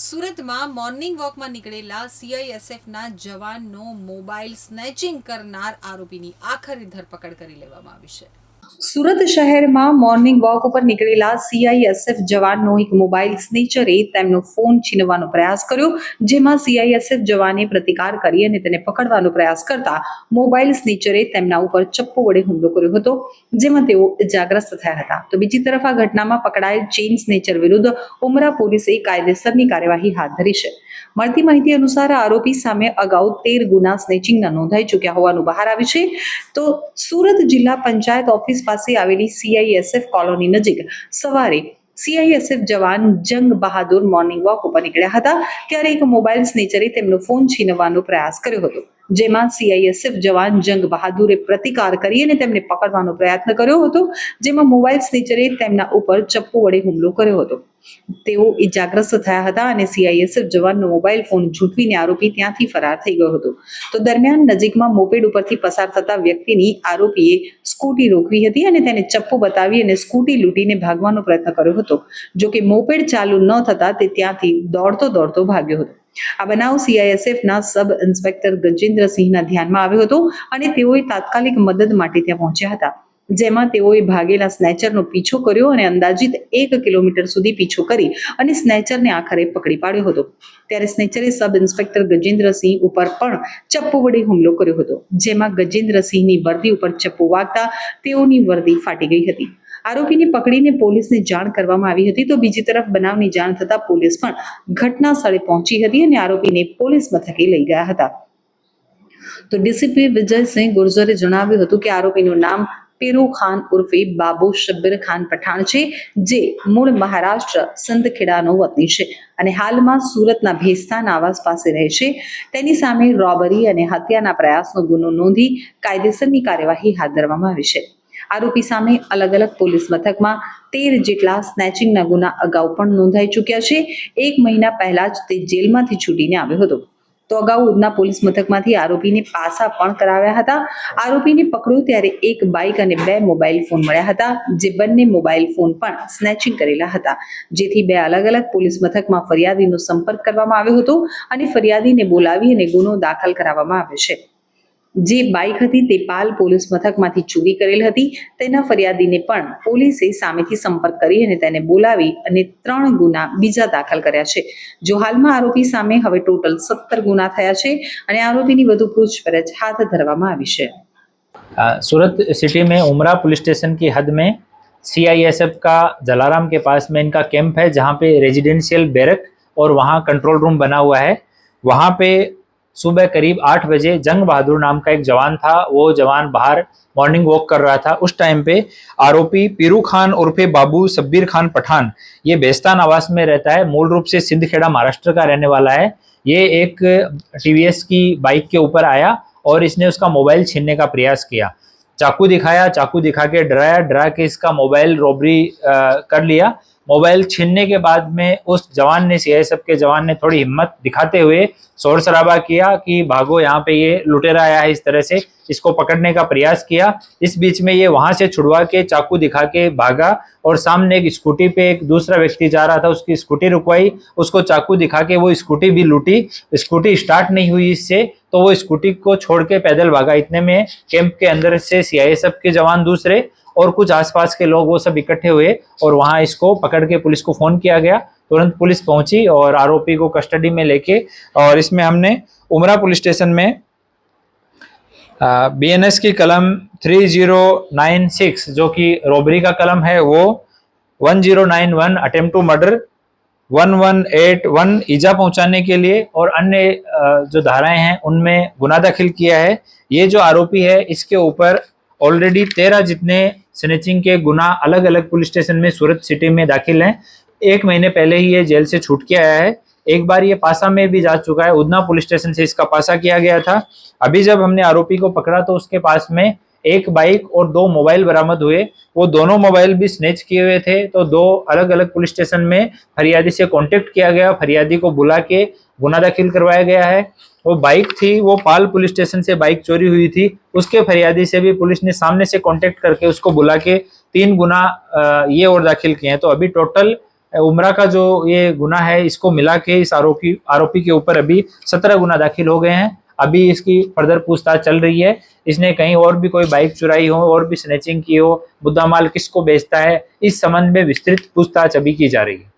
સુરતમાં મોર્નિંગ વોકમાં નીકળેલા સીઆઈએસએફના જવાનનો mobile snatching કરનાર આરોપીની આખરી ધરપકડ કરી લેવામાં આવી છે। સુરત શહેરમાં મોર્નિંગ વોક ઉપર નીકળેલા સીઆઈએસએફ જવાનનો એક મોબાઈલ સ્નેચરે તેમનો ફોન છીનવવાનો પ્રયાસ કર્યો, જેમાં સીઆઈએસએફ જવાને પ્રતિકાર કરી અને તેને પકડવાનો પ્રયાસ કરતા મોબાઈલ સ્નેચરે તેમના ઉપર ચપ્પુ વડે હુમલો કર્યો હતો, જેમાં તેઓ ઇજાગ્રસ્ત થયા હતા। તો બીજી તરફ આ ઘટનામાં પકડાયેલ ચેઇન સ્નેચર વિરુદ્ધ ઉમરા પોલીસે કાયદેસરની કાર્યવાહી હાથ ધરી છે। મળતી માહિતી અનુસાર આરોપી સામે અગાઉ 13 ગુના સ્નેચિંગના નોંધાઈ ચૂક્યા હોવાનું બહાર આવ્યું છે। તો સુરત જિલ્લા પંચાયત ઓફિસ પાસે આવેલી સીઆઈએસએફ કોલોની નજીક સવારે સીઆઈએસએફ જવાન જંગ બહાદુર મોર્નિંગ વોક ઉપર નીકળ્યા હતા, ત્યારે એક મોબાઈલ સ્નેચરે તેમનો ફોન છીનવવાનો પ્રયાસ કર્યો હતો, જેમાં સીઆઈએસએફ જવાન જંગ બહાદુરે પ્રતિકાર કરી અને તેમને પકડવાનો પ્રયત્ન કર્યો હતો, જેમાં મોબાઈલ સ્નેચરે તેમના ઉપર ચપ્પુ વડે હુમલો કર્યો હતો। તેઓ ઇજાગ્રસ્ત થયા હતા અને સીઆઈએસએફ જવાનનો મોબાઈલ ફોન ઝૂંટવીને આરોપી ત્યાંથી ફરાર થઈ ગયો હતો। તો દરમિયાન નજીકમાં મોપેડ ઉપરથી પસાર થતા વ્યક્તિની આરોપીએ સ્કૂટી રોકવી હતી અને તેને ચપ્પુ બતાવી અને સ્કૂટી લૂંટીને ભાગવાનો પ્રયત્ન કર્યો હતો। જો કે મોપેડ ચાલુ ન થતા તે ત્યાંથી દોડતો ભાગ્યો હતો। આ બનાવ સીઆઈએસએફના સબ ઇન્સ્પેક્ટર ગજેન્દ્રસિંહના ધ્યાનમાં આવ્યો હતો અને તેઓએ તાત્કાલિક મદદ માટે ત્યાં પહોંચ્યા હતા, જેમાં તેઓએ ભાગેલા સ્નેચરનો પીછો કર્યો અને અંદાજિત 1 કિલોમીટર સુધી પીછો કરી અને સ્નેચરને આખરે પકડી પાડ્યો હતો। ત્યારે સ્નેચરે સબ ઇન્સ્પેક્ટર ગજેન્દ્રસિંહ ઉપર પણ ચપ્પુ વડે હુમલો કર્યો હતો, જેમાં ગજેન્દ્રસિંહની વર્દી ઉપર ચપ્પુ વાગતા તેઓની વર્દી ફાટી ગઈ હતી। આરોપીને પકડીને પોલીસને જાણ કરવામાં આવી હતી। તો બીજી તરફ બનાવની જાણ થતા પોલીસ પણ ઘટના સ્થળે પહોંચી હતી અને આરોપીને પોલીસ મથકે લઈ ગયા હતા। તો ડીસીપી વિજયસિંહ ગુર્જરે જણાવ્યું હતું કે આરોપીનું નામ પીરુ ખાન ઉર્ફે બાબુ શબ્બીર ખાન પઠાણ છે, જે મૂળ મહારાષ્ટ્ર સંતખેડાનો વતની છે અને હાલમાં સુરતના ભેસ્તાન આવાસ પાસે રહે છે। તેની સામે રોબરી અને હત્યાના પ્રયાસનો ગુનો નોંધી કાયદેસરની કાર્યવાહી હાથ ધરવામાં આવી છે। આરોપી સામે અલગ અલગ પોલીસ મથકમાં 13 જેટલા સ્નેચિંગના ગુના અગાઉ પણ નોંધાઈ ચૂક્યા છે। 1 મહિના પહેલા જ તે જેલમાંથી છૂટીને આવ્યો હતો। તો અગાઉ ઉધના પોલીસ મથકમાંથી આરોપીને પાસા પણ કરાવ્યા હતા। આરોપીને પકડ્યો ત્યારે એક બાઇક અને 2 મોબાઈલ ફોન મળ્યા હતા, જે બંને મોબાઈલ ફોન પણ સ્નેચિંગ કરેલા હતા, જેથી 2 અલગ અલગ પોલીસ મથકમાં ફરિયાદીનો સંપર્ક કરવામાં આવ્યો હતો અને ફરિયાદીને બોલાવી અને ગુનો દાખલ કરાવવામાં આવ્યો છે। જે બાઇક હતી તે પાલ પોલીસ મથકમાંથી ચોરી કરેલ હતી। તેના ફરિયાદીને પણ પોલીસે સામેથી સંપર્ક કરી અને તેને બોલાવી અને 3 ગુના બીજા દાખલ કર્યા છે। જો હાલમાં આરોપી સામે હવે ટોટલ 17 ગુના થયા છે અને આરોપીની વધુ પૂછપરછ હાથ ધરવામાં આવી છે। सूरत सिटी में उमरा पुलिस स्टेशन की हद में सीआईएसएफ का जलाराम के पास में इनका कैंप है, जहाँ पे रेजिडेंशियल बैरक और वहाँ कंट्रोल रूम बना हुआ है। वहाँ पे सुबह करीब 8 बजे जंग बहादुर नाम का एक जवान था। वो जवान बाहर मॉर्निंग वॉक कर रहा था। उस टाइम पे आरोपी पीरू खान उर्फे बाबू शब्बीर खान पठान, ये बेस्तान आवास में रहता है, मूल रूप से सिंधखेड़ा महाराष्ट्र का रहने वाला है। ये एक टीवीएस की बाइक के ऊपर आया और इसने उसका मोबाइल छीनने का प्रयास किया। चाकू दिखाया, चाकू दिखा के डराया, डरा के इसका मोबाइल रॉबरी कर लिया। मोबाइल छीनने के बाद में उस जवान ने, सीआईएसएफ के जवान ने थोड़ी हिम्मत दिखाते हुए शोर शराबा किया कि भागो, यहाँ पे ये लुटेरा आया है, इस तरह से इसको पकड़ने का प्रयास किया। इस बीच में ये वहां से छुड़वा के चाकू दिखा के भागा और सामने एक स्कूटी पे एक दूसरा व्यक्ति जा रहा था, उसकी स्कूटी रुकवाई, उसको चाकू दिखा के वो स्कूटी भी लूटी। स्कूटी स्टार्ट नहीं हुई इससे, तो वो स्कूटी को छोड़ के पैदल भागा। इतने में कैंप के अंदर से सीआईएसएफ के जवान दूसरे और कुछ आसपास के लोग वो सब इकट्ठे हुए और वहां इसको पकड़ के पुलिस को फोन किया गया। तुरंत पुलिस पहुंची और आरोपी को कस्टडी में लेके, और इसमें हमने उमरा पुलिस स्टेशन में बीएनएस की कलम 3096 जो कि रॉबरी का कलम है, वो 1091 अटेम्प्ट टू मर्डर, 1181 ईजा पहुंचाने के लिए और अन्य जो धाराएं हैं उनमें गुना दाखिल किया है। ये जो आरोपी है इसके ऊपर ऑलरेडी 13 जितने स्नेचिंग के गुना अलग अलग पुलिस स्टेशन में सूरत सिटी में दाखिल हैं। 1 महीने पहले ही ये जेल से छूट के आया है। एक बार ये पासा में भी जा चुका है, उधना पुलिस स्टेशन से इसका पासा किया गया था। अभी जब हमने आरोपी को पकड़ा तो उसके पास में 1 बाइक और 2 मोबाइल बरामद हुए। वो दोनों मोबाइल भी स्नेच किए हुए थे। तो 2 अलग अलग पुलिस स्टेशन में फरियादी से कांटेक्ट किया गया, फरियादी को बुला के गुना दाखिल करवाया गया है। वो बाइक थी, वो पाल पुलिस स्टेशन से बाइक चोरी हुई थी, उसके फरियादी से भी पुलिस ने सामने से कांटेक्ट करके उसको बुला के 3 गुना ये और दाखिल किए हैं। तो अभी टोटल उमरा का जो ये गुना है इसको मिला के इस आरोपी के ऊपर अभी 17 गुना दाखिल हो गए हैं। अभी इसकी फर्दर पूछताछ चल रही है। इसने कहीं और भी कोई बाइक चुराई हो और भी स्नैचिंग की हो, मुद्दा माल किसको बेचता है, इस संबंध में विस्तृत पूछताछ अभी की जा रही है।